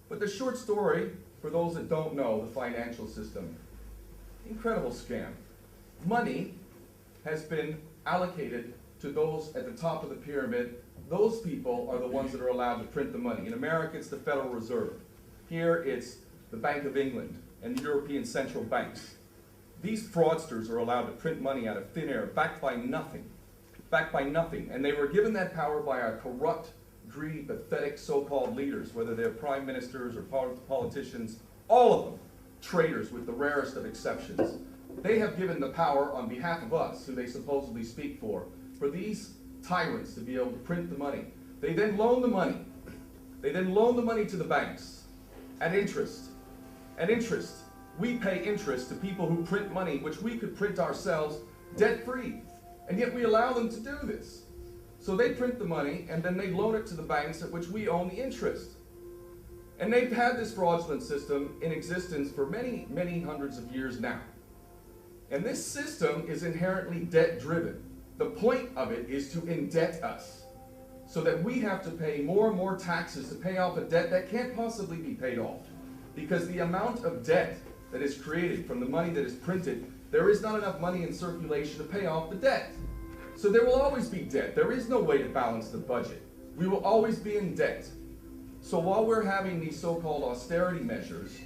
But the short story, for those that don't know the financial system, incredible scam. Money has been allocated to those at the top of the pyramid. Those people are the ones that are allowed to print the money. In America, it's the Federal Reserve. Here, it's the Bank of England and the European central banks. These fraudsters are allowed to print money out of thin air, backed by nothing. Backed by nothing. And they were given that power by our corrupt, greedy, pathetic so-called leaders, whether they're prime ministers or politicians, all of them traitors with the rarest of exceptions. They have given the power on behalf of us, who they supposedly speak for these tyrants to be able to print the money. They then loan the money. They then loan the money to the banks at interest. At interest. We pay interest to people who print money, which we could print ourselves debt-free. And yet we allow them to do this. So they print the money, and then they loan it to the banks at which we own the interest. And they've had this fraudulent system in existence for many, many hundreds of years now. And this system is inherently debt-driven. The point of it is to indebt us, so that we have to pay more and more taxes to pay off a debt that can't possibly be paid off. Because the amount of debt that is created from the money that is printed, there is not enough money in circulation to pay off the debt. So there will always be debt. There is no way to balance the budget. We will always be in debt. So while we're having these so-called austerity measures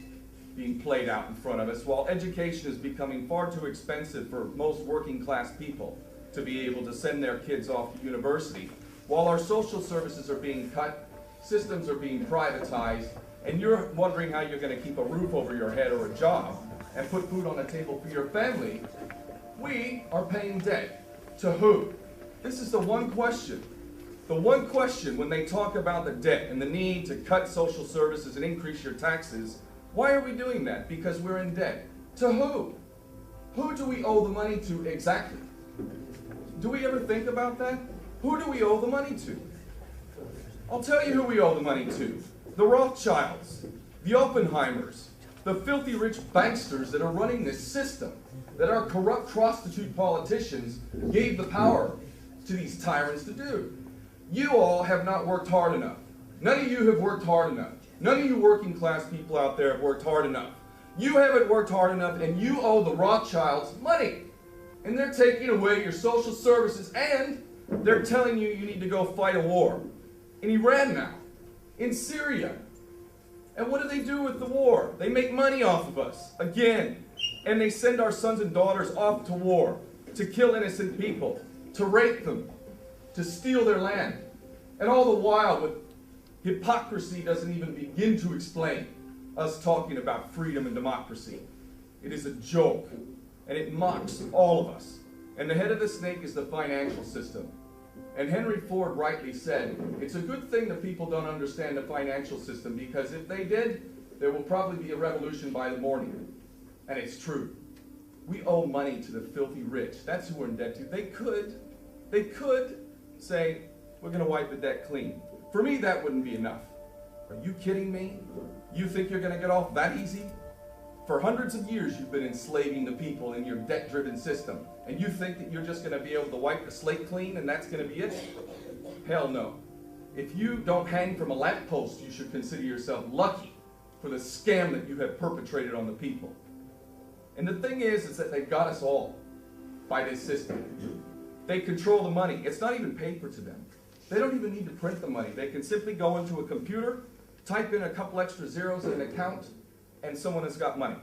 being played out in front of us, while education is becoming far too expensive for most working class people to be able to send their kids off to university, while our social services are being cut, systems are being privatized, and you're wondering how you're going to keep a roof over your head or a job and put food on the table for your family, we are paying debt. To who? This is the one question. The one question when they talk about the debt and the need to cut social services and increase your taxes, why are we doing that? Because we're in debt. To who? Who do we owe the money to exactly? Do we ever think about that? Who do we owe the money to? I'll tell you who we owe the money to. The Rothschilds, the Oppenheimers, the filthy rich banksters that are running this system, that our corrupt prostitute politicians gave the power to these tyrants to do. You all have not worked hard enough. None of you have worked hard enough. None of you working class people out there have worked hard enough. You haven't worked hard enough, and you owe the Rothschilds money. And they're taking away your social services, and they're telling you you need to go fight a war. In Iran now. In Syria. And what do they do with the war? They make money off of us, again. And they send our sons and daughters off to war, to kill innocent people, to rape them, to steal their land. And all the while, with hypocrisy doesn't even begin to explain us talking about freedom and democracy. It is a joke, and it mocks all of us. And the head of the snake is the financial system. And Henry Ford rightly said, it's a good thing that people don't understand the financial system, because if they did, there will probably be a revolution by the morning. And it's true. We owe money to the filthy rich. That's who we're in debt to. They could say, we're going to wipe the debt clean. For me, that wouldn't be enough. Are you kidding me? You think you're going to get off that easy? For hundreds of years, you've been enslaving the people in your debt-driven system. And you think that you're just going to be able to wipe the slate clean and that's going to be it? Hell no. If you don't hang from a lamppost, you should consider yourself lucky for the scam that you have perpetrated on the people. And the thing is that they've got us all by this system. They control the money. It's not even paper to them. They don't even need to print the money. They can simply go into a computer, type in a couple extra zeros in an account, and someone has got money.